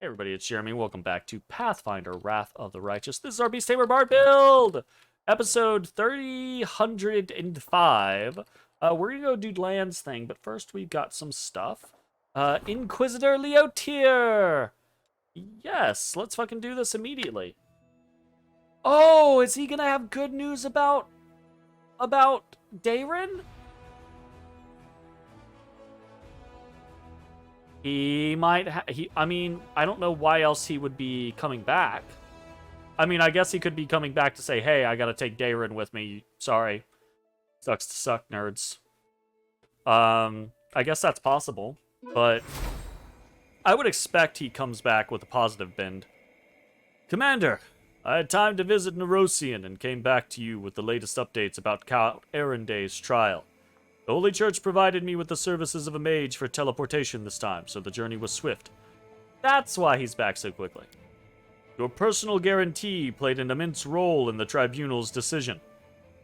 Everybody, it's Jeremy. Welcome back to Pathfinder, Wrath of the Righteous. This is our Beast Tamer Bard build! Episode 305. We're gonna go do Land's thing, but first we've got some stuff. Inquisitor Leotier! Yes, let's fucking do this immediately. Oh, is he gonna have good news about Daeron? He might I mean, I don't know why else he would be coming back. I mean, I guess he could be coming back to say, hey, I gotta take Daeron with me. Sorry. Sucks to suck, nerds. I guess that's possible, but I would expect he comes back with a positive bend. Commander, I had time to visit Nerosian and came back to you with the latest updates about Count Erenday's trial. The Holy Church provided me with the services of a mage for teleportation this time, so the journey was swift. That's why he's back so quickly. Your personal guarantee played an immense role in the tribunal's decision.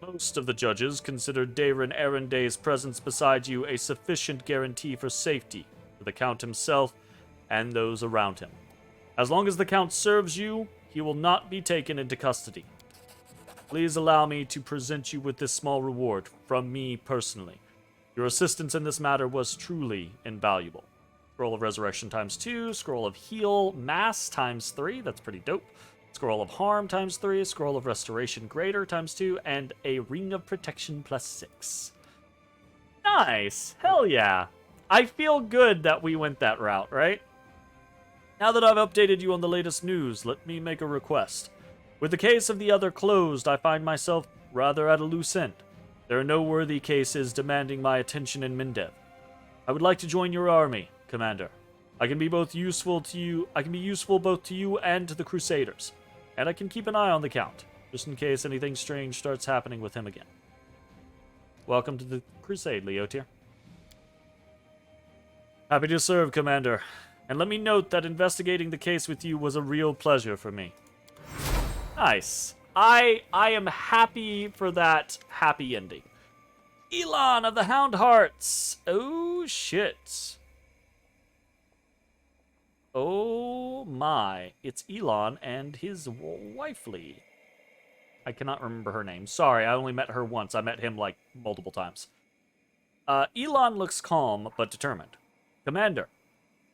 Most of the judges considered Daeron Erenday's presence beside you a sufficient guarantee for safety for the Count himself and those around him. As long as the Count serves you, he will not be taken into custody. Please allow me to present you with this small reward from me personally. Your assistance in this matter was truly invaluable. Scroll of Resurrection times 2, Scroll of Heal Mass times 3, that's pretty dope. Scroll of Harm times 3, Scroll of Restoration Greater times 2, and a Ring of Protection plus 6. Nice! Hell yeah! I feel good that we went that route, right? Now that I've updated you on the latest news, let me make a request. With the case of the other closed, I find myself rather at a loose end. There are no worthy cases demanding my attention in Mindev. I would like to join your army, Commander. I can be useful both to you and to the Crusaders. And I can keep an eye on the Count, just in case anything strange starts happening with him again. Welcome to the Crusade, Leotier. Happy to serve, Commander. And let me note that investigating the case with you was a real pleasure for me. Nice. I am happy for that happy ending. Elon of the Hound Hearts. Oh, shit. Oh, my. It's Elon and his wifely. I cannot remember her name. Sorry, I only met her once. I met him, like, multiple times. Elon looks calm, but determined. Commander,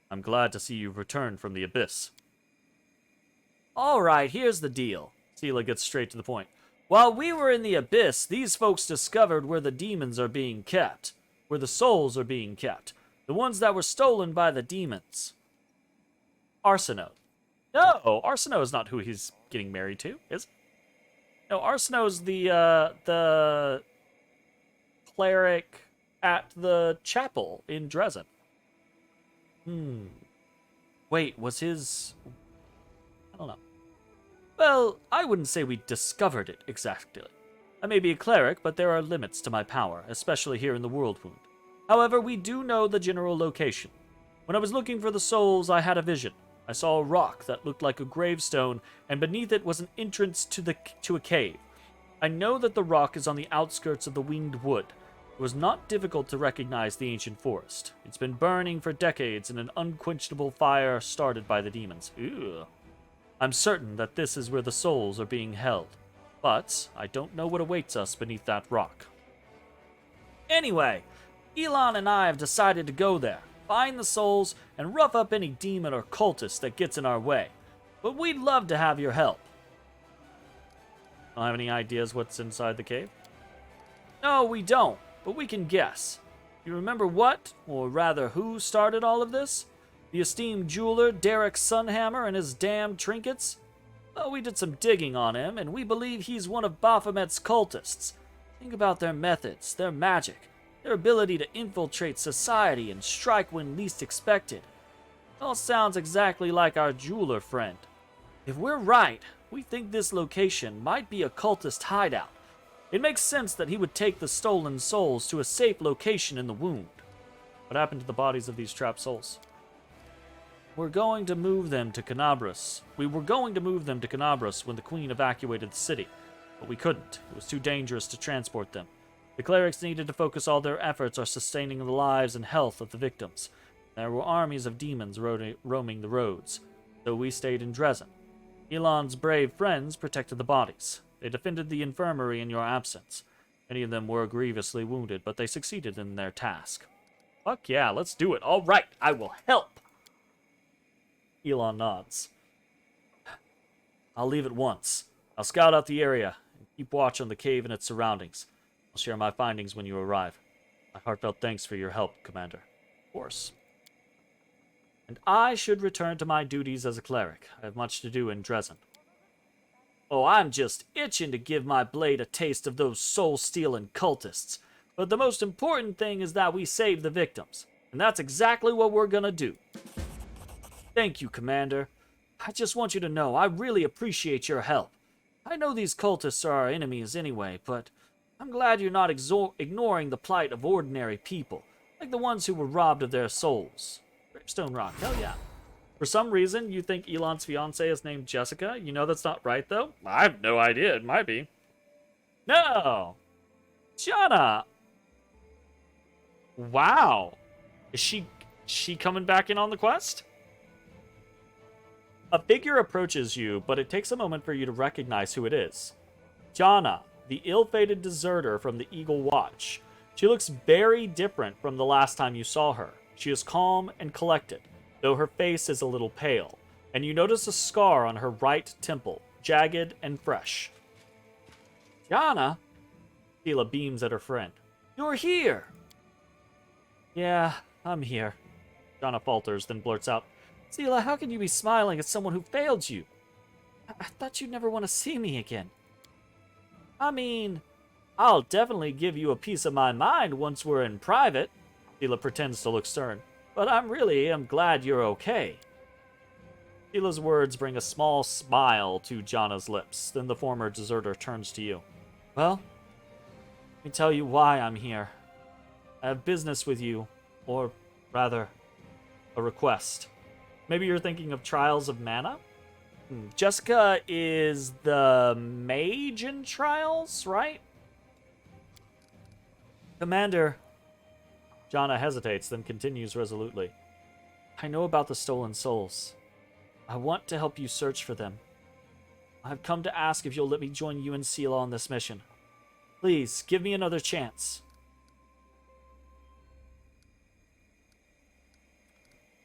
I'm glad to see you've returned from the Abyss. All right, here's the deal. Sela gets straight to the point. While we were in the Abyss, these folks discovered where the demons are being kept. Where the souls are being kept. The ones that were stolen by the demons. Arsinoe. No, Arsinoe is not who he's getting married to, is it? No, Arsinoe's the cleric at the chapel in Dresden. Wait, was his... I don't know. Well, I wouldn't say we discovered it exactly. I may be a cleric, but there are limits to my power, especially here in the World Wound. However, we do know the general location. When I was looking for the souls, I had a vision. I saw a rock that looked like a gravestone, and beneath it was an entrance to a cave. I know that the rock is on the outskirts of the Winged Wood. It was not difficult to recognize the ancient forest. It's been burning for decades in an unquenchable fire started by the demons. Ew. I'm certain that this is where the souls are being held, but I don't know what awaits us beneath that rock. Anyway, Elon and I have decided to go there, find the souls, and rough up any demon or cultist that gets in our way. But we'd love to have your help. Don't have any ideas what's inside the cave? No, we don't, but we can guess. You remember what, or rather who, started all of this? The esteemed jeweler Derek Sunhammer and his damned trinkets? Well, we did some digging on him, and we believe he's one of Baphomet's cultists. Think about their methods, their magic, their ability to infiltrate society and strike when least expected. It all sounds exactly like our jeweler friend. If we're right, we think this location might be a cultist hideout. It makes sense that he would take the stolen souls to a safe location in the Wound. What happened to the bodies of these trapped souls? We were going to move them to Canabras when the Queen evacuated the city, but we couldn't. It was too dangerous to transport them. The clerics needed to focus all their efforts on sustaining the lives and health of the victims. There were armies of demons roaming the roads. so we stayed in Dresden. Elon's brave friends protected the bodies. They defended the infirmary in your absence. Many of them were grievously wounded, but they succeeded in their task. Fuck yeah, let's do it. All right, I will help. Elon nods. I'll leave at once. I'll scout out the area and keep watch on the cave and its surroundings. I'll share my findings when you arrive. My heartfelt thanks for your help, Commander. Of course. And I should return to my duties as a cleric. I have much to do in Dresden. Oh, I'm just itching to give my blade a taste of those soul-stealing cultists. But the most important thing is that we save the victims. And that's exactly what we're gonna do. Thank you, Commander. I just want you to know I really appreciate your help. I know these cultists are our enemies anyway, but I'm glad you're not ignoring the plight of ordinary people, like the ones who were robbed of their souls. Gravestone Rock, hell yeah. For some reason, you think Elon's fiancée is named Jessica? You know that's not right, though? I have no idea. It might be. No! Jana! Wow. Is she coming back in on the quest? A figure approaches you, but it takes a moment for you to recognize who it is. Jana, the ill-fated deserter from the Eagle Watch. She looks very different from the last time you saw her. She is calm and collected, though her face is a little pale, and you notice a scar on her right temple, jagged and fresh. Jana? Sheila beams at her friend. You're here! Yeah, I'm here. Jana falters, then blurts out, Sheila, how can you be smiling at someone who failed you? I thought you'd never want to see me again. I mean, I'll definitely give you a piece of my mind once we're in private. Sheila pretends to look stern. But I'm glad you're okay. Sheila's words bring a small smile to Jana's lips. Then the former deserter turns to you. Well, let me tell you why I'm here. I have business with you, or rather, a request. Maybe you're thinking of Trials of Mana? Jessica is the mage in Trials, right? Commander. Jana hesitates, then continues resolutely. I know about the stolen souls. I want to help you search for them. I've come to ask if you'll let me join you and Sheila on this mission. Please, give me another chance.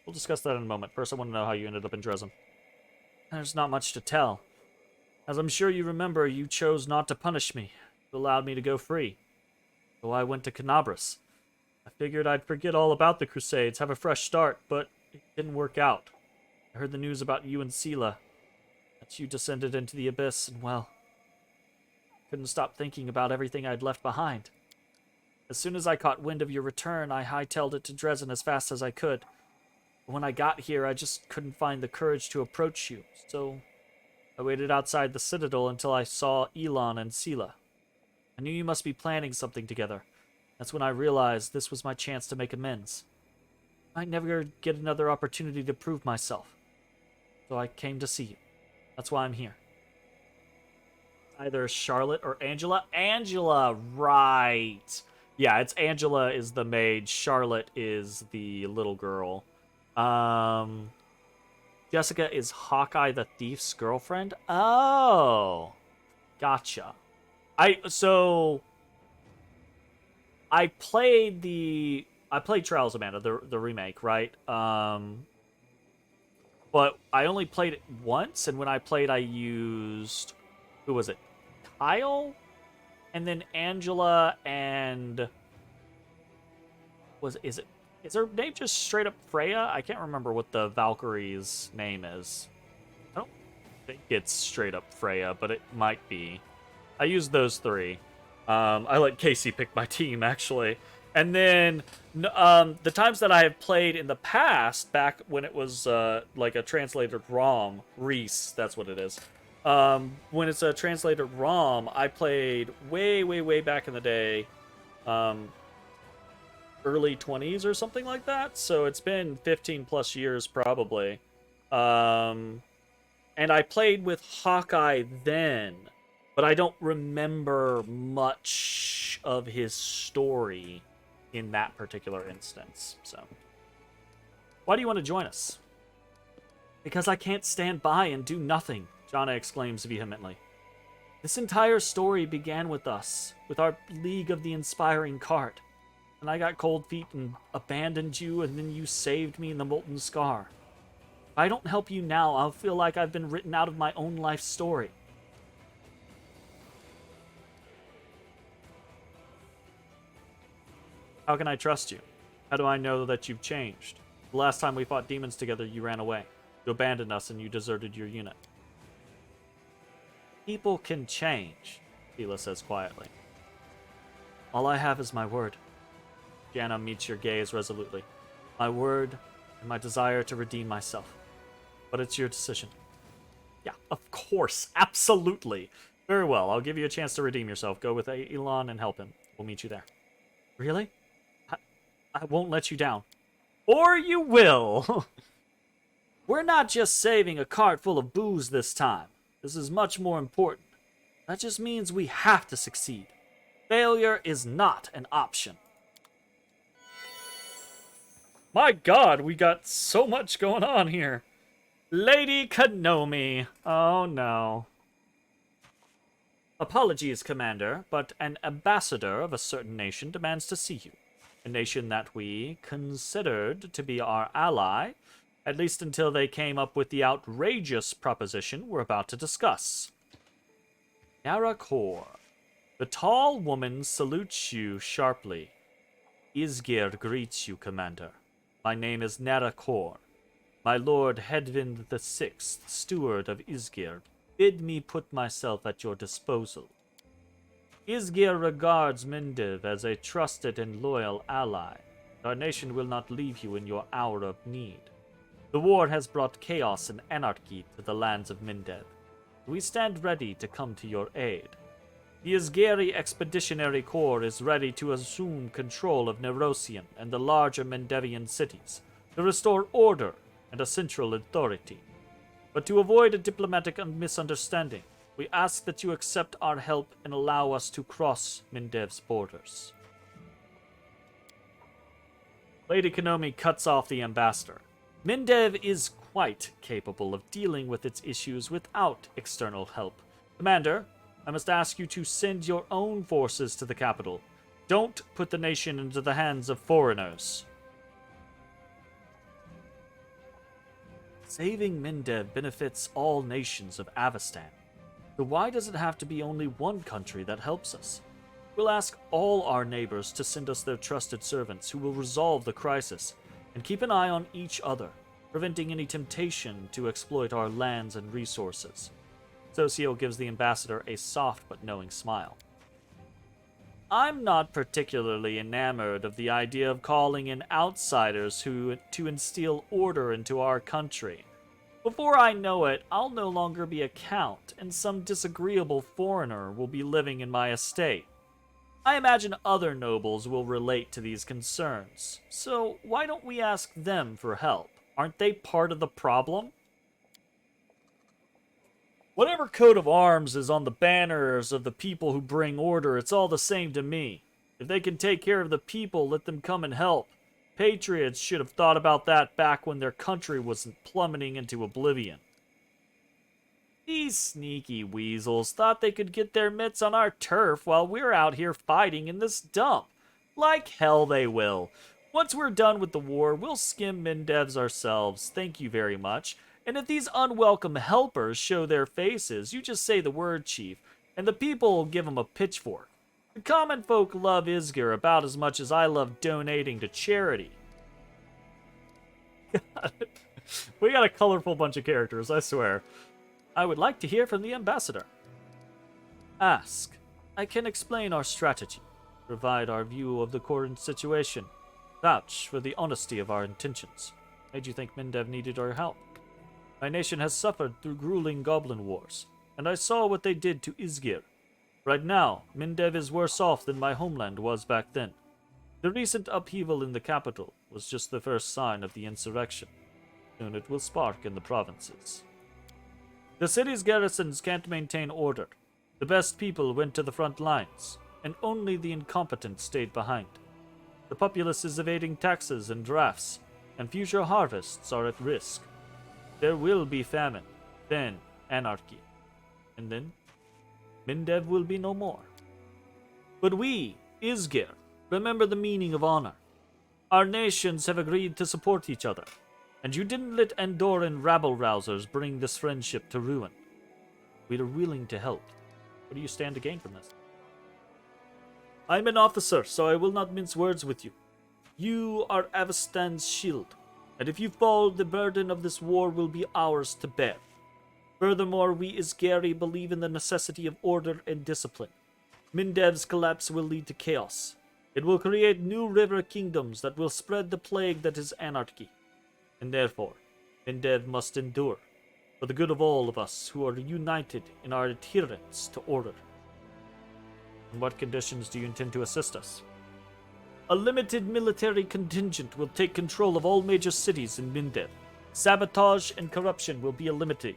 We'll discuss that in a moment. First, I want to know how you ended up in Dresden. There's not much to tell. As I'm sure you remember, you chose not to punish me. You allowed me to go free. So I went to Canabras. I figured I'd forget all about the Crusades, have a fresh start, but it didn't work out. I heard the news about you and Sheila. That you descended into the abyss, and well, couldn't stop thinking about everything I'd left behind. As soon as I caught wind of your return, I hightailed it to Dresden as fast as I could. When I got here, I just couldn't find the courage to approach you, so I waited outside the Citadel until I saw Elon and Sheila. I knew you must be planning something together. That's when I realized this was my chance to make amends. I might never get another opportunity to prove myself, so I came to see you. That's why I'm here. Either Charlotte or Angela. Angela, right. Yeah, it's Angela is the mage. Charlotte is the little girl. Jessica is Hawkeye the Thief's girlfriend. Oh, gotcha. I played Trials of Mana, the remake, right? But I only played it once, and when I played, I used, who was it? Kyle, and then Angela, and is her name just straight up Freya? I can't remember what the Valkyrie's name is. I don't think it's straight up Freya, but it might be. I used those three. I let Casey pick my team, actually. And then the times that I have played in the past, back when it was like a translated ROM, Reese, that's what it is. When it's a translated ROM, I played way back in the day. Early 20s or something like that, so it's been 15 plus years probably. And I played with Hawkeye then, but I don't remember much of his story in that particular instance. So, why do you want to join us? Because I can't stand by and do nothing, Jana exclaims vehemently. This entire story began with us, with our League of the Inspiring card. And I got cold feet and abandoned you, and then you saved me in the Molten Scar. If I don't help you now, I'll feel like I've been written out of my own life story. How can I trust you? How do I know that you've changed? The last time we fought demons together, you ran away. You abandoned us and you deserted your unit. People can change, Fila says quietly. All I have is my word. Jana meets your gaze resolutely. My word and my desire to redeem myself. But it's your decision. Yeah, of course. Absolutely. Very well. I'll give you a chance to redeem yourself. Go with Elon and help him. We'll meet you there. Really? I won't let you down. Or you will. We're not just saving a cart full of booze this time. This is much more important. That just means we have to succeed. Failure is not an option. My god, we got so much going on here. Lady Kanomi. Oh no. Apologies, Commander, but an ambassador of a certain nation demands to see you. A nation that we considered to be our ally, at least until they came up with the outrageous proposition we're about to discuss. Narakor. The tall woman salutes you sharply. Isgir greets you, Commander. My name is Narakor. My lord Hedvind VI, steward of Isgir, bid me put myself at your disposal. Isgir regards Mindev as a trusted and loyal ally. Our nation will not leave you in your hour of need. The war has brought chaos and anarchy to the lands of Mindev. We stand ready to come to your aid. The Isgiri Expeditionary Corps is ready to assume control of Nerosian and the larger Mendevian cities, to restore order and a central authority. But to avoid a diplomatic misunderstanding, we ask that you accept our help and allow us to cross Mindev's borders. Lady Kanomi cuts off the ambassador. Mindev is quite capable of dealing with its issues without external help. Commander, I must ask you to send your own forces to the capital. Don't put the nation into the hands of foreigners. Saving Mindev benefits all nations of Avestan. So why does it have to be only one country that helps us? We'll ask all our neighbors to send us their trusted servants who will resolve the crisis and keep an eye on each other, preventing any temptation to exploit our lands and resources. Socio gives the ambassador a soft but knowing smile. I'm not particularly enamored of the idea of calling in outsiders to instill order into our country. Before I know it, I'll no longer be a count, and some disagreeable foreigner will be living in my estate. I imagine other nobles will relate to these concerns, so why don't we ask them for help? Aren't they part of the problem? Whatever coat of arms is on the banners of the people who bring order, it's all the same to me. If they can take care of the people, let them come and help. Patriots should have thought about that back when their country was plummeting into oblivion. These sneaky weasels thought they could get their mitts on our turf while we're out here fighting in this dump. Like hell they will. Once we're done with the war, we'll skim Mindevs ourselves, thank you very much. And if these unwelcome helpers show their faces, you just say the word, Chief, and the people will give them a pitchfork. The common folk love Isgir about as much as I love donating to charity. We got a colorful bunch of characters, I swear. I would like to hear from the ambassador. Ask. I can explain our strategy, provide our view of the current situation, vouch for the honesty of our intentions. Made you think Mindev needed our help? My nation has suffered through grueling goblin wars, and I saw what they did to Isgir. Right now, Mindev is worse off than my homeland was back then. The recent upheaval in the capital was just the first sign of the insurrection. Soon it will spark in the provinces. The city's garrisons can't maintain order. The best people went to the front lines, and only the incompetent stayed behind. The populace is evading taxes and drafts, and future harvests are at risk. There will be famine, then anarchy, and then Mindev will be no more. But we, Isgir, remember the meaning of honor. Our nations have agreed to support each other, and you didn't let Andoran rabble-rousers bring this friendship to ruin. We are willing to help. What do you stand to gain from this? I'm an officer, so I will not mince words with you. You are Avastan's shield, and if you fall, the burden of this war will be ours to bear. Furthermore, we Isgari believe in the necessity of order and discipline. Mindev's collapse will lead to chaos. It will create new river kingdoms that will spread the plague that is anarchy. And therefore, Mindev must endure, for the good of all of us who are united in our adherence to order. On what conditions do you intend to assist us? A limited military contingent will take control of all major cities in Mindev. Sabotage and corruption will be eliminated,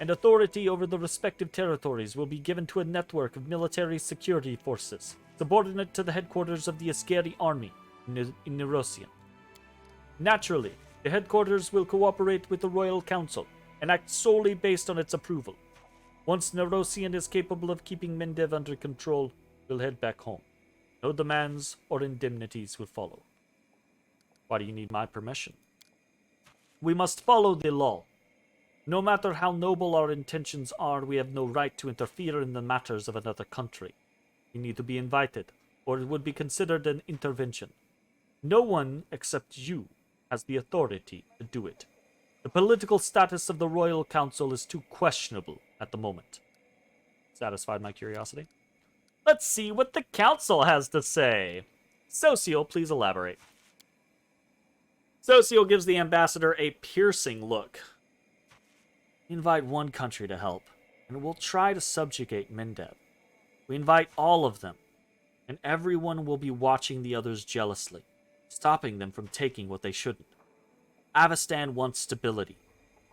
and authority over the respective territories will be given to a network of military security forces, subordinate to the headquarters of the Askeri army in Nerosian. Naturally, the headquarters will cooperate with the Royal Council and act solely based on its approval. Once Nerosian is capable of keeping Mindev under control, we'll head back home. No demands or indemnities will follow. Why do you need my permission? We must follow the law. No matter how noble our intentions are, we have no right to interfere in the matters of another country. You need to be invited, or it would be considered an intervention. No one except you has the authority to do it. The political status of the Royal Council is too questionable at the moment. Satisfied my curiosity? Let's see what the Council has to say. Socio, please elaborate. Socio gives the ambassador a piercing look. We invite one country to help, and we'll try to subjugate Mindev. We invite all of them, and everyone will be watching the others jealously, stopping them from taking what they shouldn't. Avastan wants stability,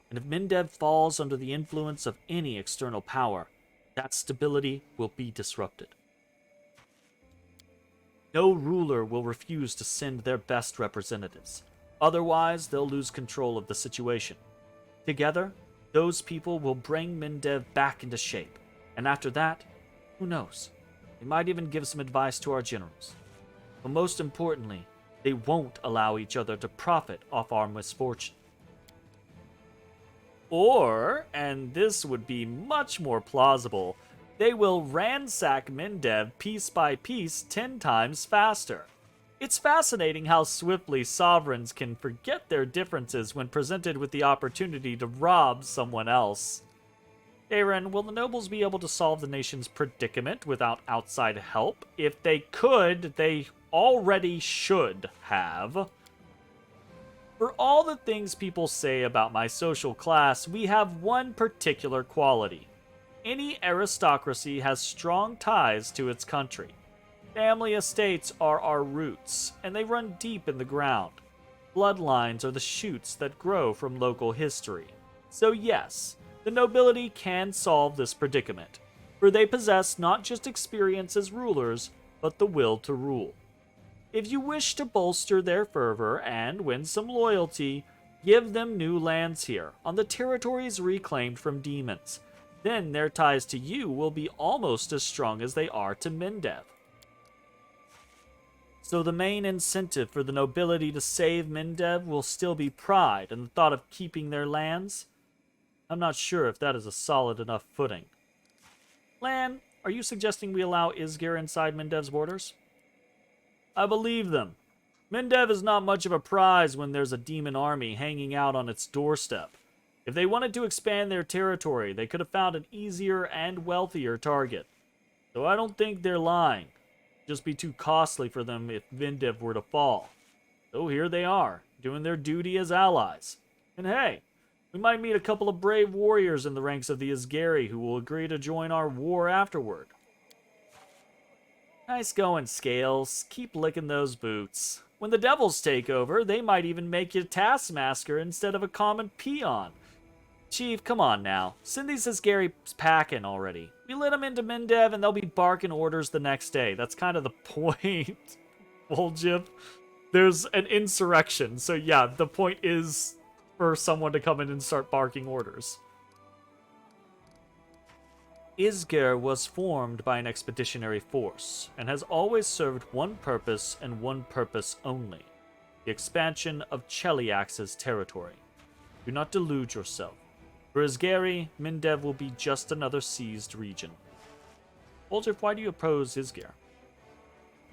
and if Mindev falls under the influence of any external power, that stability will be disrupted. No ruler will refuse to send their best representatives. Otherwise, they'll lose control of the situation. Together, those people will bring Mindev back into shape, and after that, who knows? They might even give some advice to our generals. But most importantly, they won't allow each other to profit off our misfortune. Or, and this would be much more plausible, they will ransack Mindev piece by piece 10 times faster. It's fascinating how swiftly sovereigns can forget their differences when presented with the opportunity to rob someone else. Aaron, will the nobles be able to solve the nation's predicament without outside help? If they could, they already should have. For all the things people say about my social class, we have one particular quality. Any aristocracy has strong ties to its country. Family estates are our roots, and they run deep in the ground. Bloodlines are the shoots that grow from local history. So yes, the nobility can solve this predicament, for they possess not just experience as rulers, but the will to rule. If you wish to bolster their fervor and win some loyalty, give them new lands here, on the territories reclaimed from demons. Then their ties to you will be almost as strong as they are to Mindev. So the main incentive for the nobility to save Mindev will still be pride and the thought of keeping their lands? I'm not sure if that is a solid enough footing. Lan, are you suggesting we allow Isgir inside Mindev's borders? I believe them. Mindev is not much of a prize when there's a demon army hanging out on its doorstep. If they wanted to expand their territory, they could have found an easier and wealthier target. Though I don't think they're lying. Just be too costly for them if Mindev were to fall. So here they are, doing their duty as allies. And hey, we might meet a couple of brave warriors in the ranks of the Isgari who will agree to join our war afterward. Nice going, Scales. Keep licking those boots. When the devils take over, they might even make you a taskmaster instead of a common peon. Chief, come on now. Send these Isgari packing already. We let them into Mindev and they'll be barking orders the next day. That's kind of the point, Voljiv. There's an insurrection, so yeah, the point is for someone to come in and start barking orders. Isgir was formed by an expeditionary force, and has always served one purpose and one purpose only: the expansion of Cheliax's territory. Do not delude yourself. For Isgari, Mindev will be just another seized region. Oljif, why do you oppose Isgir?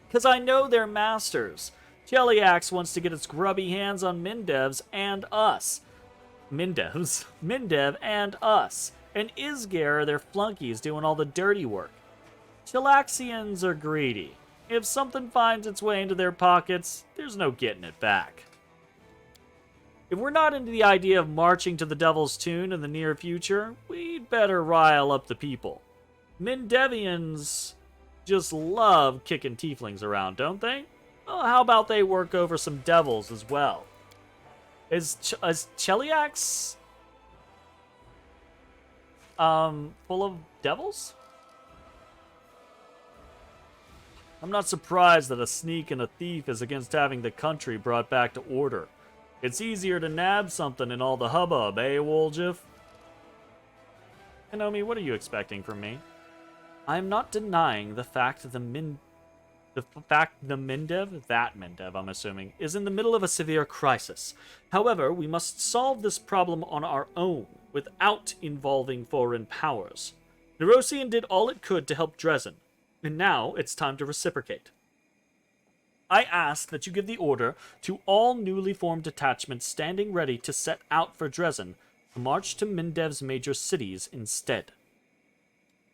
Because I know they're masters. Cheliax wants to get its grubby hands on Mindevs and us. Mindev and us. And Isgir are their flunkies doing all the dirty work. Chelaxians are greedy. If something finds its way into their pockets, there's no getting it back. If we're not into the idea of marching to the devil's tune in the near future, we'd better rile up the people. Mindevians just love kicking tieflings around, don't they? Well, how about they work over some devils as well? Is Cheliax full of devils? I'm not surprised that a sneak and a thief is against having the country brought back to order. It's easier to nab something in all the hubbub, eh, Woljif? Hinomi, what are you expecting from me? I'm not denying the fact that the Mindev, I'm assuming, is in the middle of a severe crisis. However, we must solve this problem on our own, without involving foreign powers. Nerosian did all it could to help Dresden, and now it's time to reciprocate. I ask that you give the order to all newly formed detachments standing ready to set out for Dresden, to march to Mindev's major cities instead.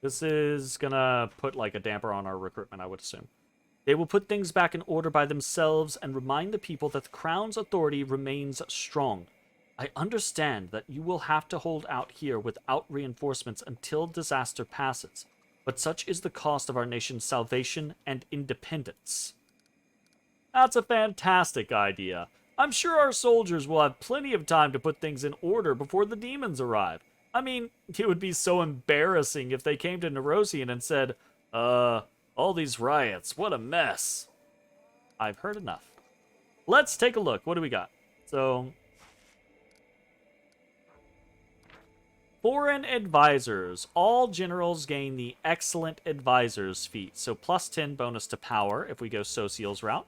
This is gonna put like a damper on our recruitment, I would assume. They will put things back in order by themselves and remind the people that the Crown's authority remains strong. I understand that you will have to hold out here without reinforcements until disaster passes, but such is the cost of our nation's salvation and independence. That's a fantastic idea. I'm sure our soldiers will have plenty of time to put things in order before the demons arrive. I mean, it would be so embarrassing if they came to Nerosian and said, all these riots, what a mess. I've heard enough. Let's take a look. What do we got? So, foreign advisors. All generals gain the excellent advisors feat. So plus 10 bonus to power if we go Social's route.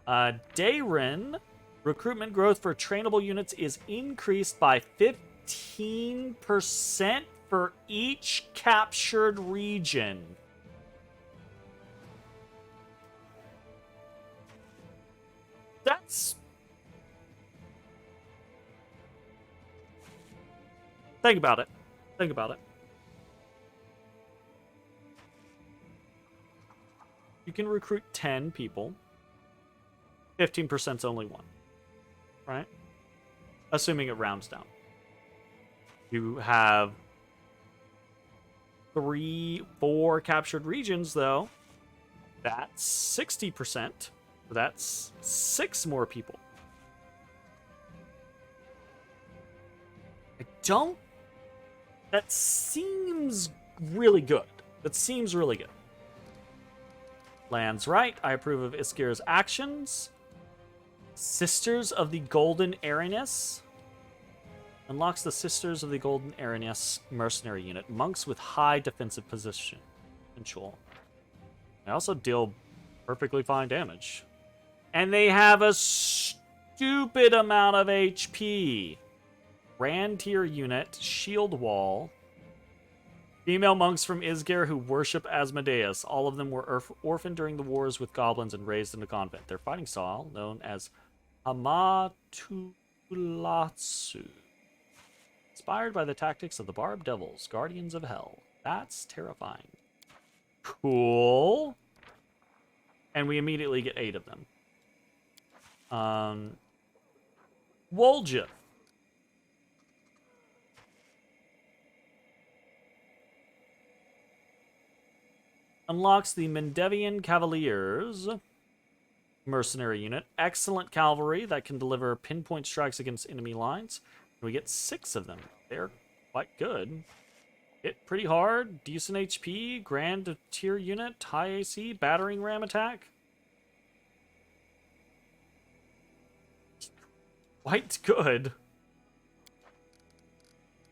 Dayrin, recruitment growth for trainable units is increased by 15% for each captured region. That's... Think about it. Think about it. You can recruit 10 people. 15% is only one. Right? Assuming it rounds down. You have 3-4 captured regions, though. That's 60%. That's 6 more people. That seems really good. That seems really good. Lands right. I approve of Iskir's actions. Sisters of the Golden Aranus. Unlocks the Sisters of the Golden Aranus mercenary unit. Monks with high defensive position. Control. They also deal perfectly fine damage. And they have a stupid amount of HP. Grand tier unit. Shield wall. Female monks from Isgir who worship Asmodeus. All of them were orphaned during the wars with goblins and raised in a convent. Their fighting style, known as Amatulatsu. Inspired by the tactics of the Barbed Devils, Guardians of Hell. That's terrifying. Cool. And we immediately get 8 of them. Woljif. Unlocks the Mendevian Cavaliers mercenary unit. Excellent cavalry that can deliver pinpoint strikes against enemy lines. And we get 6 of them. They're quite good. Hit pretty hard. Decent HP. Grand tier unit. High AC. Battering ram attack. Quite good.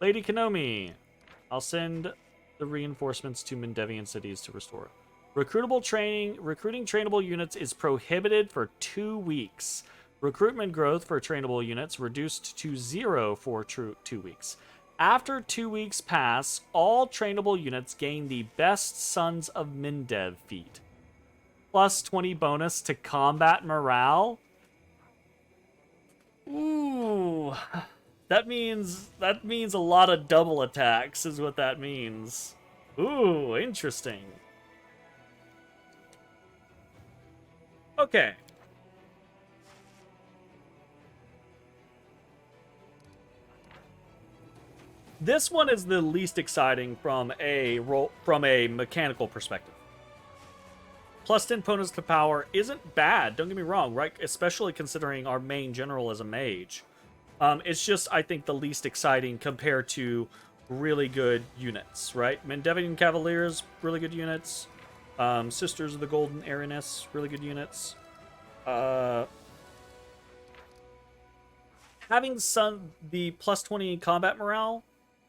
Lady Kanomi, I'll send the reinforcements to Mendevian cities to restore. Recruiting trainable units is prohibited for 2 weeks. Recruitment growth for trainable units reduced to 0 for 2 weeks. After 2 weeks pass, all trainable units gain the Best Sons of Mendev feat. Plus 20 bonus to combat morale. Ooh. That means a lot of double attacks is what that means. Ooh, interesting. Okay. This one is the least exciting from a mechanical perspective. Plus 10 bonus to power isn't bad, don't get me wrong, right? Especially considering our main general is a mage. It's just, I think, the least exciting compared to really good units, right? Mendevian Cavaliers, really good units. Sisters of the Golden Araness, really good units. Having the plus 20 combat morale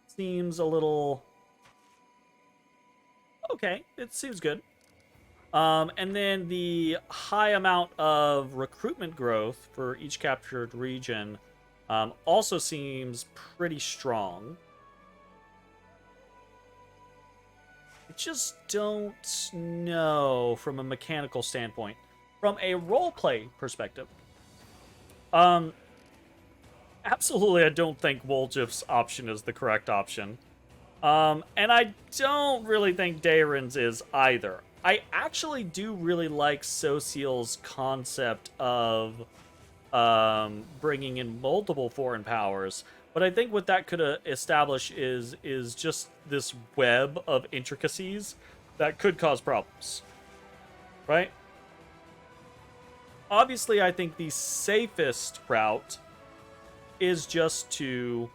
seems a little... Okay, it seems good. And then the high amount of recruitment growth for each captured region also seems pretty strong. I just don't know from a mechanical standpoint. From a roleplay perspective, absolutely I don't think Woljif's option is the correct option. And I don't really think Daeron's is either. I actually do really like Social's concept of bringing in multiple foreign powers, but I think what that could establish is just this web of intricacies that could cause problems, right? Obviously, I think the safest route is just to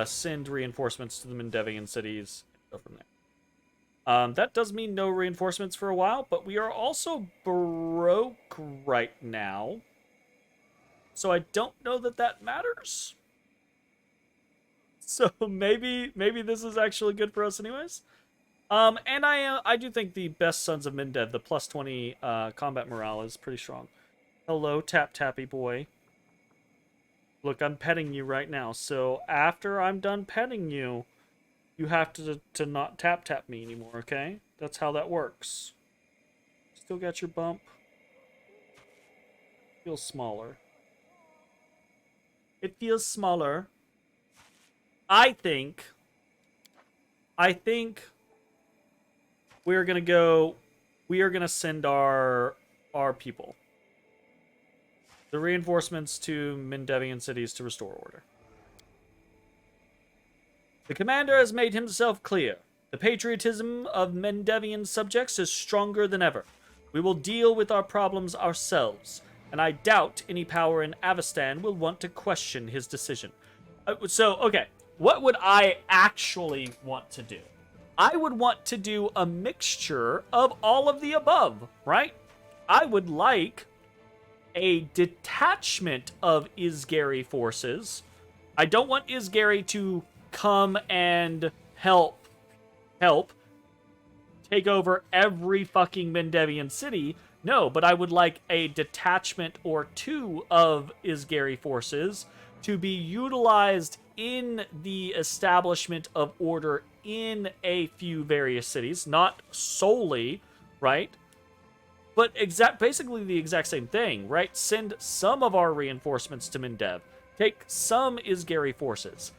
send reinforcements to the Mendevian cities and go from there. That does mean no reinforcements for a while, but we are also broke right now. So I don't know that matters. So maybe this is actually good for us anyways. And I do think the Best Sons of Mendev, the plus 20 combat morale is pretty strong. Hello, Tappy boy. Look, I'm petting you right now. So after I'm done petting you, you have to not tap me anymore, okay? That's how that works. Still got your bump. Feels smaller. It feels smaller. I think we are gonna send our people. The reinforcements to Mendevian cities to restore order. The commander has made himself clear. The patriotism of Mendevian subjects is stronger than ever. We will deal with our problems ourselves, and I doubt any power in Avestan will want to question his decision. Okay, what would I actually want to do? I would want to do a mixture of all of the above, right? I would like a detachment of Isgari forces. I don't want Isgari to come and help take over every fucking Mendevian city. No, but I would like a detachment or two of Isgari forces to be utilized in the establishment of order in a few various cities, not solely, right? But basically the exact same thing, right? Send some of our reinforcements to Mendev. Take some Isgari forces.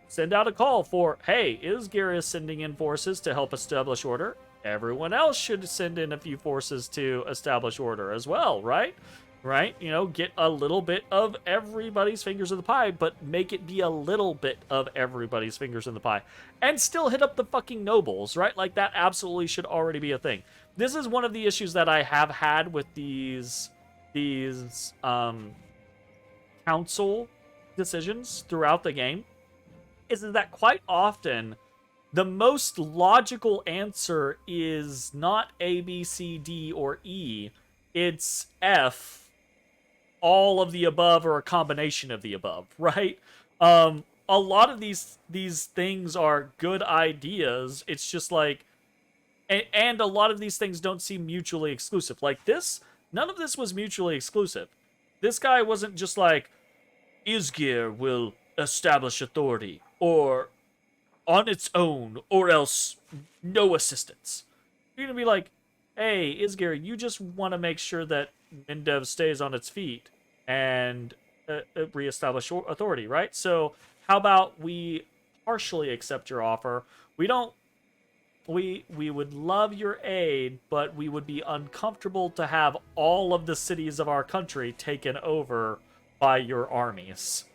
Send out a call for, hey, Isgari is sending in forces to help establish order. Everyone else should send in a few forces to establish order as well, right? Right? You know, get a little bit of everybody's fingers in the pie, but make it be a little bit of everybody's fingers in the pie. And still hit up the fucking nobles, right? Like, that absolutely should already be a thing. This is one of the issues that I have had with these council decisions throughout the game, is that quite often the most logical answer is not A, B, C, D, or E. It's F, all of the above, or a combination of the above, right? a lot of these things are good ideas. It's just like, and a lot of these things don't seem mutually exclusive. Like this, none of this was mutually exclusive. This guy wasn't just like, Isgir will establish authority, or on its own, or else no assistance. You're gonna be like, hey, Isgir, you just want to make sure that Mindev stays on its feet and reestablish authority, right? So how about we partially accept your offer? We don't. We would love your aid, but we would be uncomfortable to have all of the cities of our country taken over by your armies.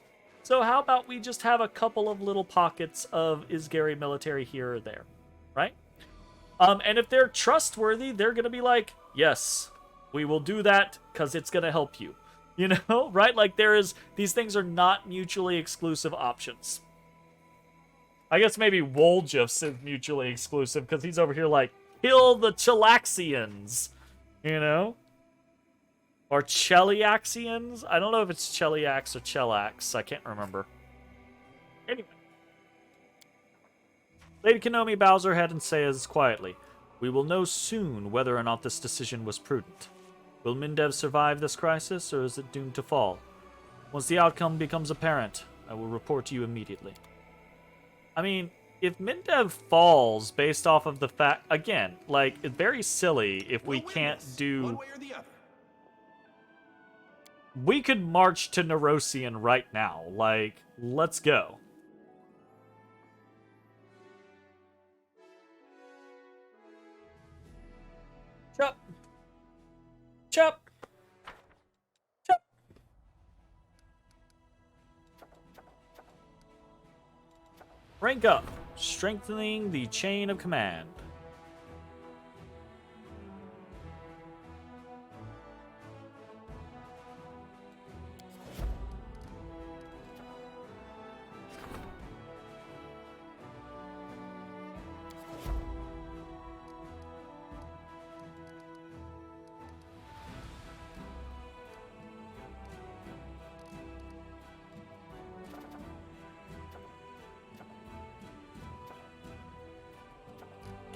So how about we just have a couple of little pockets of Isgari military here or there, right? And if they're trustworthy, they're gonna be like, yes, we will do that because it's gonna help you. You know, right? Like these things are not mutually exclusive options. I guess maybe Woljif's is mutually exclusive because he's over here like, kill the Chelaxians, you know? Or Cheliaxians? I don't know if it's Cheliax or Chelax. I can't remember. Anyway. Lady Kenomi bows her head and says quietly, we will know soon whether or not this decision was prudent. Will Mindev survive this crisis, or is it doomed to fall? Once the outcome becomes apparent, I will report to you immediately. I mean, if Mindev falls based off of the fact... Again, like, it's very silly if we can't do... One way or the other. We could march to Nerosian right now. Like, let's go. Chop. Chop. Chop. Rank up. Strengthening the chain of command.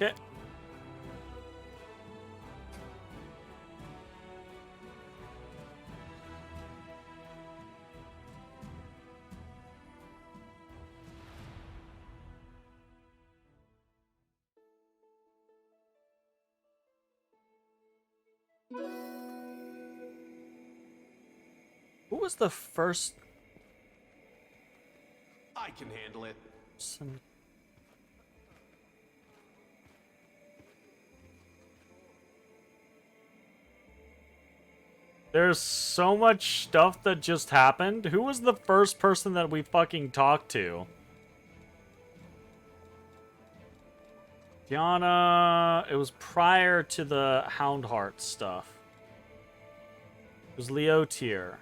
Okay. Who was the first I can handle it. person? There's so much stuff that just happened. Who was the first person that we fucking talked to? Diana... It was prior to the Houndheart stuff. It was Leotier.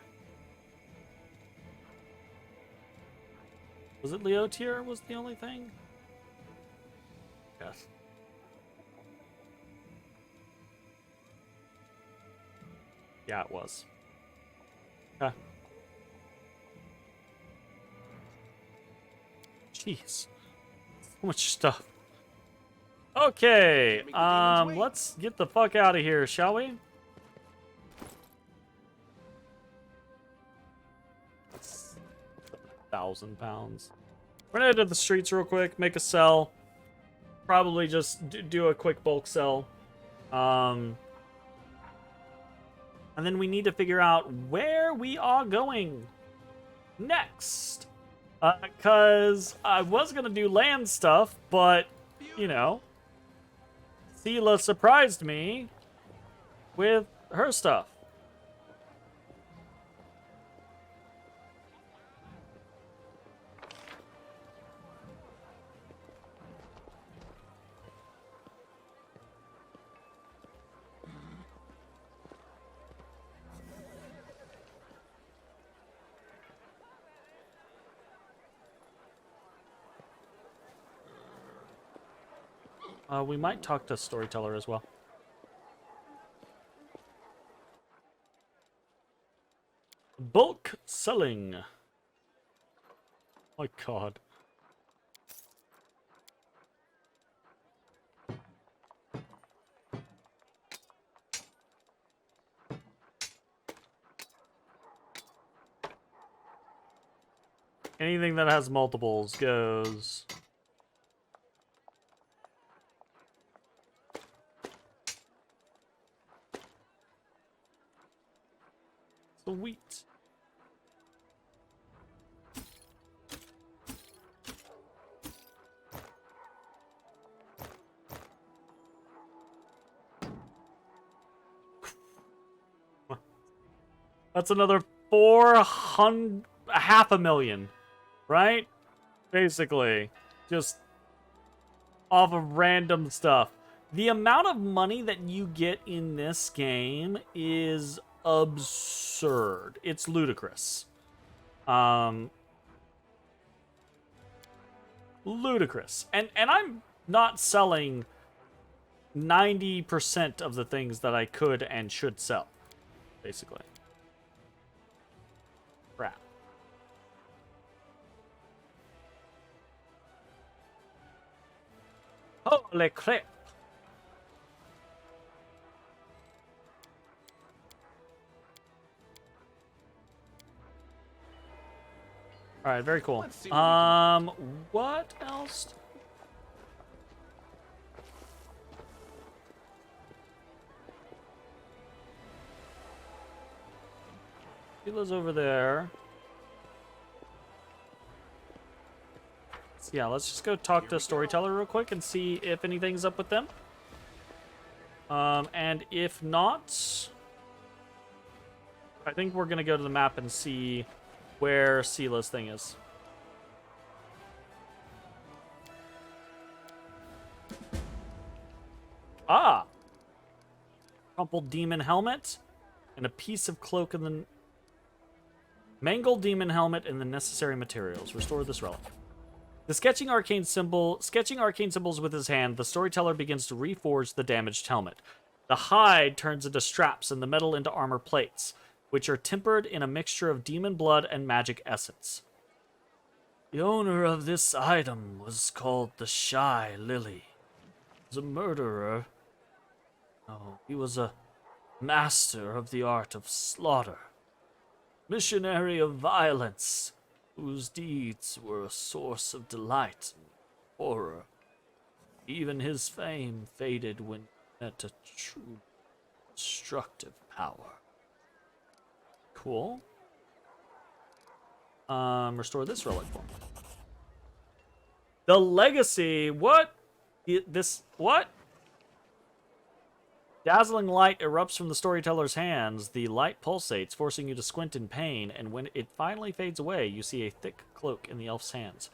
Was it Leotier was the only thing? Yes. Yeah, it was. Huh. Jeez. So much stuff. Okay, let's get the fuck out of here, shall we? That's 1,000 pounds. We're gonna head to the streets real quick, make a sell. Probably just do a quick bulk sell. And then we need to figure out where we are going next. Because I was going to do land stuff, but, you know, Sela surprised me with her stuff. We might talk to Storyteller as well. Bulk selling. My God. Anything that has multiples goes. Sweet. That's another 400, half a million, right? Basically, just off of random stuff. The amount of money that you get in this game is absurd. It's ludicrous. Ludicrous. And I'm not selling 90% of the things that I could and should sell, basically. Crap. Holy crap. All right, very cool. What else? Sheila's over there. So yeah, let's just go talk to Storyteller real quick and see if anything's up with them. And if not, I think we're gonna go to the map and see where Sela's thing is. Ah! Crumpled demon helmet and a piece of cloak and the mangled demon helmet and the necessary materials. Restore this relic. The sketching arcane symbols with his hand, the storyteller begins to reforge the damaged helmet. The hide turns into straps and the metal into armor plates, which are tempered in a mixture of demon blood and magic essence. The owner of this item was called the Shy Lily. He was a murderer. No, he was a master of the art of slaughter. Missionary of violence, whose deeds were a source of delight and horror. Even his fame faded when he met a true destructive power. Cool. Restore this relic for me. The legacy. What? What? Dazzling light erupts from the storyteller's hands. The light pulsates, forcing you to squint in pain, and when it finally fades away, you see a thick cloak in the elf's hands.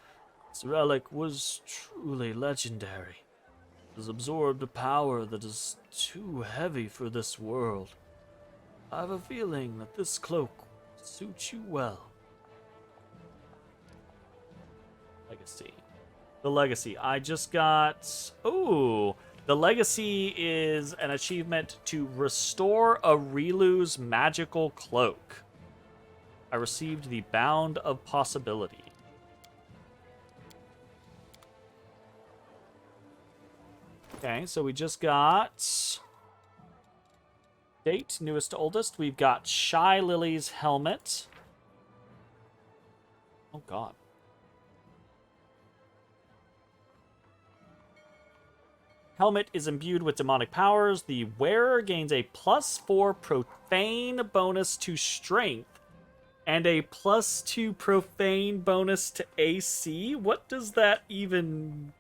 This relic was truly legendary. It has absorbed a power that is too heavy for this world. I have a feeling that this cloak suits you well. Legacy. The legacy. I just got... Ooh! The legacy is an achievement to restore a Rilu's magical cloak. I received the Bound of Possibility. Okay, so we just got... Date, newest to oldest. We've got Shy Lily's helmet. Oh, God. Helmet is imbued with demonic powers. The wearer gains a +4 profane bonus to strength and a +2 profane bonus to AC. What does that even...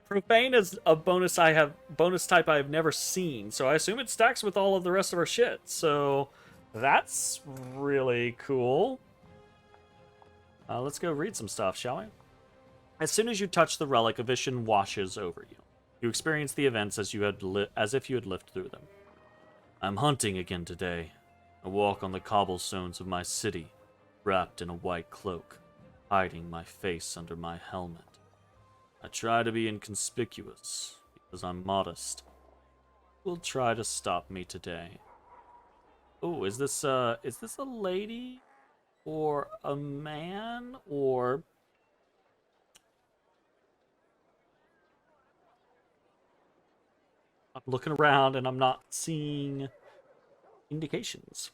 Profane is a bonus type I have never seen, so I assume it stacks with all of the rest of our shit. So that's really cool. Let's go read some stuff, shall we? As soon as you touch the relic, a vision washes over you. You experience the events as if you had lived through them. I'm hunting again today. I walk on the cobblestones of my city, wrapped in a white cloak, hiding my face under my helmet. I try to be inconspicuous, because I'm modest. Who'll try to stop me today? Oh, is this a lady? or a man, or... I'm looking around and I'm not seeing indications.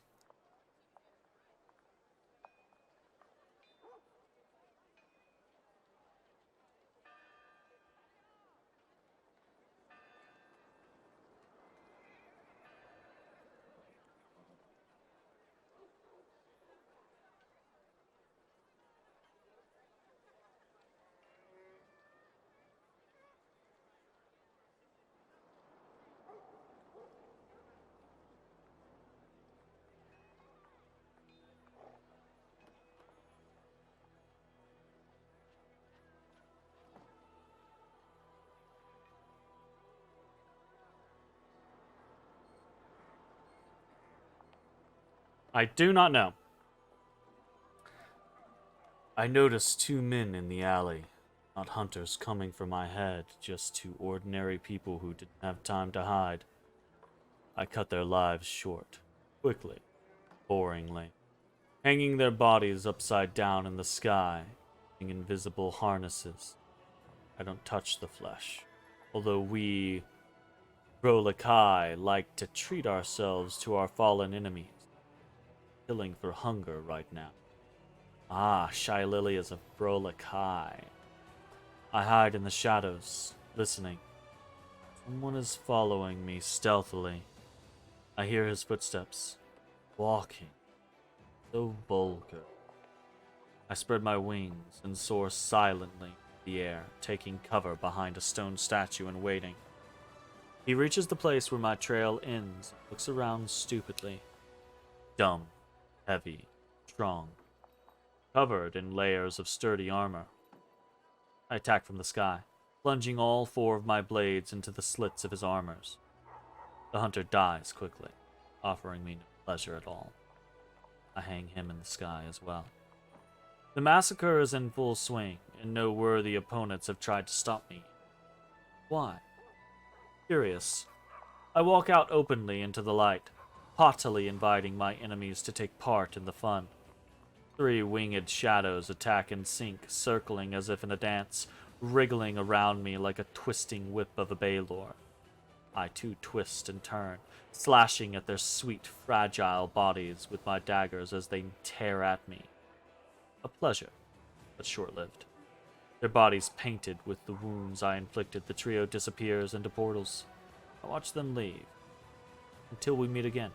I do not know. I noticed two men in the alley. Not hunters coming for my head, just two ordinary people who didn't have time to hide. I cut their lives short, quickly, boringly, hanging their bodies upside down in the sky, in invisible harnesses. I don't touch the flesh, although we, Brolakai, like to treat ourselves to our fallen enemies, killing for hunger right now. Ah, Shy Lily is a Brolakai. I hide in the shadows, listening. Someone is following me stealthily. I hear his footsteps, walking, so vulgar. I spread my wings and soar silently in the air, taking cover behind a stone statue and waiting. He reaches the place where my trail ends, looks around stupidly. Dumb, heavy, strong, covered in layers of sturdy armor. I attack from the sky, plunging all four of my blades into the slits of his armors. The hunter dies quickly, offering me no pleasure at all. I hang him in the sky as well. The massacre is in full swing, and no worthy opponents have tried to stop me. Why? Curious. I walk out openly into the light, haughtily inviting my enemies to take part in the fun. Three winged shadows attack in sync, circling as if in a dance, wriggling around me like a twisting whip of a Baldur. I too twist and turn, slashing at their sweet, fragile bodies with my daggers as they tear at me. A pleasure, but short-lived. Their bodies painted with the wounds I inflicted, the trio disappears into portals. I watch them leave, until we meet again.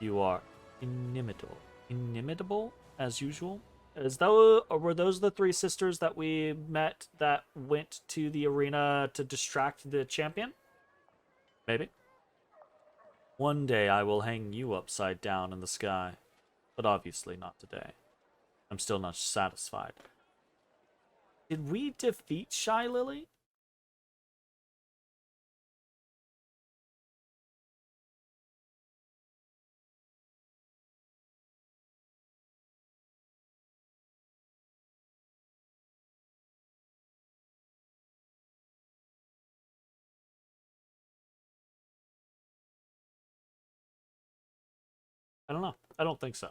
You are inimitable. Inimitable, as usual. Were those the three sisters that we met that went to the arena to distract the champion? Maybe. One day I will hang you upside down in the sky, but obviously not today. I'm still not satisfied. Did we defeat Shy Lily? I don't know. I don't think so.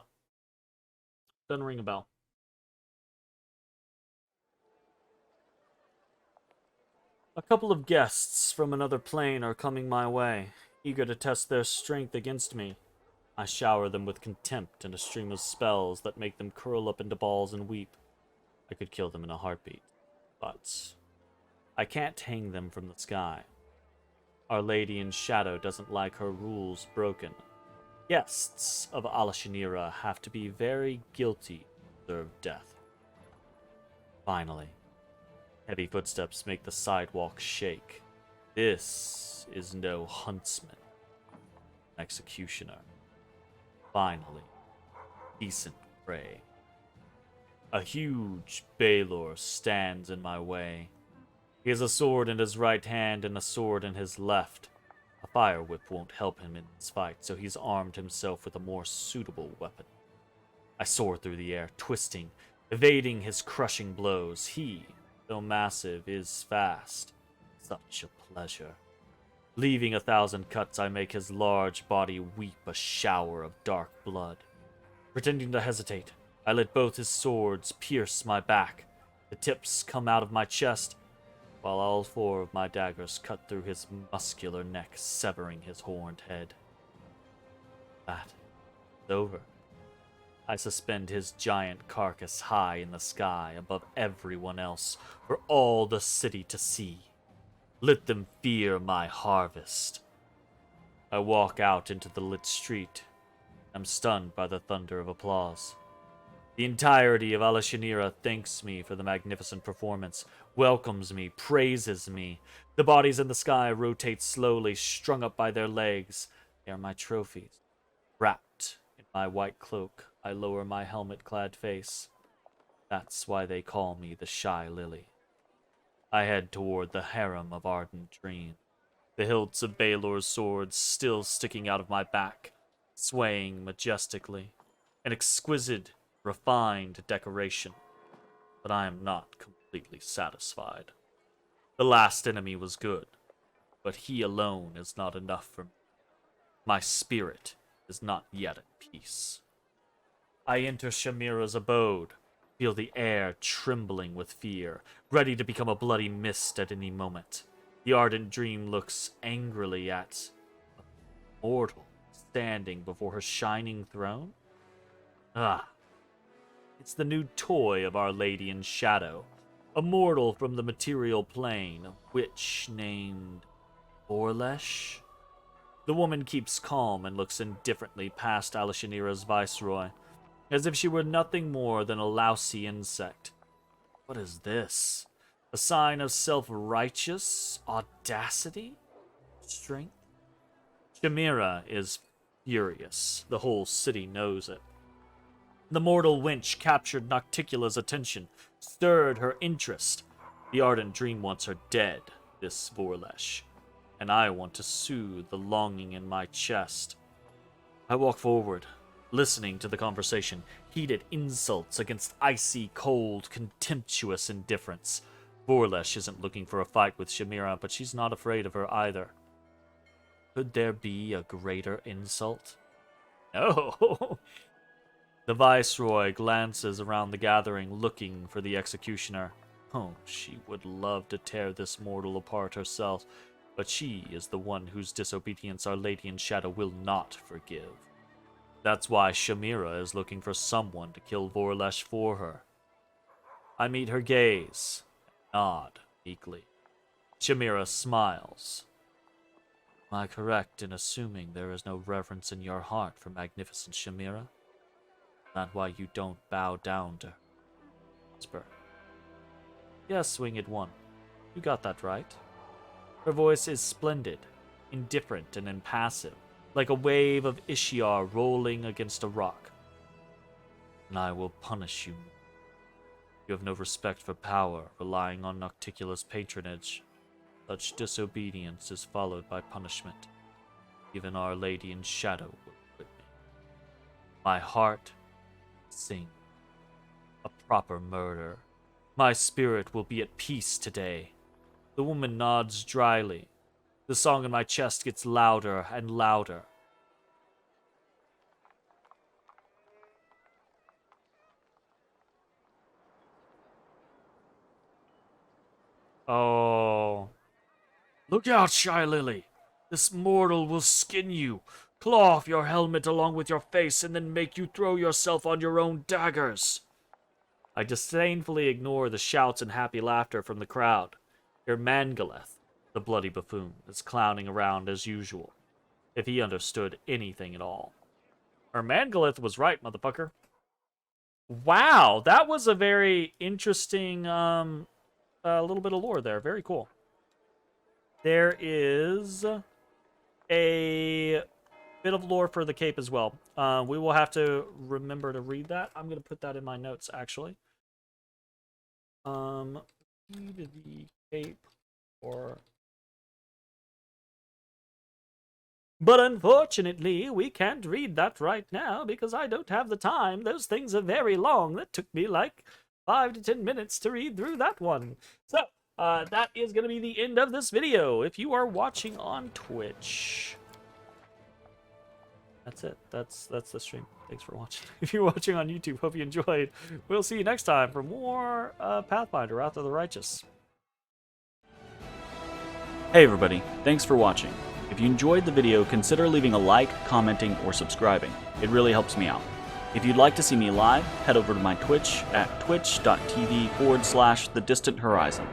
Doesn't ring a bell. A couple of guests from another plane are coming my way, eager to test their strength against me. I shower them with contempt and a stream of spells that make them curl up into balls and weep. I could kill them in a heartbeat, but I can't hang them from the sky. Our Lady in Shadow doesn't like her rules broken. Guests of Alashanira have to be very guilty to deserve death. Finally, heavy footsteps make the sidewalk shake. This is no huntsman, executioner. Finally, decent prey. A huge Balor stands in my way. He has a sword in his right hand and a sword in his left. A fire whip won't help him in this fight, so he's armed himself with a more suitable weapon. I soar through the air, twisting, evading his crushing blows. He, though massive, is fast. Such a pleasure. Leaving 1,000 cuts, I make his large body weep a shower of dark blood. Pretending to hesitate, I let both his swords pierce my back. The tips come out of my chest, while all 4 of my daggers cut through his muscular neck, severing his horned head. That is over. I suspend his giant carcass high in the sky above everyone else, for all the city to see. Let them fear my harvest. I walk out into the lit street. I'm stunned by the thunder of applause. The entirety of Alashanira thanks me for the magnificent performance, welcomes me, praises me. The bodies in the sky rotate slowly, strung up by their legs. They are my trophies. Wrapped in my white cloak, I lower my helmet-clad face. That's why they call me the Shy Lily. I head toward the harem of Ardent Dream, the hilts of Balor's swords still sticking out of my back, swaying majestically. An exquisite, refined decoration. But I am not completely satisfied. The last enemy was good, but he alone is not enough for me. My spirit is not yet at peace. I enter Shamira's abode, feel the air trembling with fear, ready to become a bloody mist at any moment. The Ardent Dream looks angrily at a mortal standing before her shining throne. Ah, it's the new toy of Our Lady in Shadow, a mortal from the material plane, a witch named Orlesh. The woman keeps calm and looks indifferently past Alashanira's viceroy, as if she were nothing more than a lousy insect. What is this? A sign of self-righteous audacity? Strength? Shamira is furious. The whole city knows it. The mortal wench captured Nocticula's attention, stirred her interest. The Ardent Dream wants her dead, this Vorlesh, and I want to soothe the longing in my chest. I walk forward, listening to the conversation, heated insults against icy, cold, contemptuous indifference. Vorlesh isn't looking for a fight with Shamira, but she's not afraid of her either. Could there be a greater insult? No. The Viceroy glances around the gathering, looking for the executioner. Oh, she would love to tear this mortal apart herself, but she is the one whose disobedience Our Lady in Shadow will not forgive. That's why Shamira is looking for someone to kill Vorlesh for her. I meet her gaze, and nod meekly. Shamira smiles. Am I correct in assuming there is no reverence in your heart for magnificent Shamira? Not why you don't bow down to her. Whisper. Yes, Winged One. You got that right. Her voice is splendid, indifferent and impassive, like a wave of Ishiar rolling against a rock. And I will punish you. You have no respect for power, relying on Nocticula's patronage. Such disobedience is followed by punishment. Even Our Lady in Shadow will quit me. My heart sing. A proper murder. My spirit will be at peace today. The woman nods dryly. The song in my chest gets louder and louder. Oh. Look out, Shy Lily. This mortal will skin you, claw off your helmet along with your face, and then make you throw yourself on your own daggers. I disdainfully ignore the shouts and happy laughter from the crowd. Your Mangaleth, the bloody buffoon, is clowning around as usual, if he understood anything at all. Her Mangaleth was right, motherfucker. Wow, that was a very interesting little bit of lore there. Very cool. There is a bit of lore for the cape as well. We will have to remember to read that. I'm going to put that in my notes, actually. Read the cape or... But unfortunately, we can't read that right now because I don't have the time. Those things are very long. That took me like 5 to 10 minutes to read through that one. So, that is going to be the end of this video. If you are watching on Twitch, that's it. That's the stream. Thanks for watching. If you're watching on YouTube, hope you enjoyed. We'll see you next time for more Pathfinder, Wrath of the Righteous. Hey everybody, thanks for watching. If you enjoyed the video, consider leaving a like, commenting, or subscribing. It really helps me out. If you'd like to see me live, head over to my Twitch at twitch.tv/thedistanthorizon.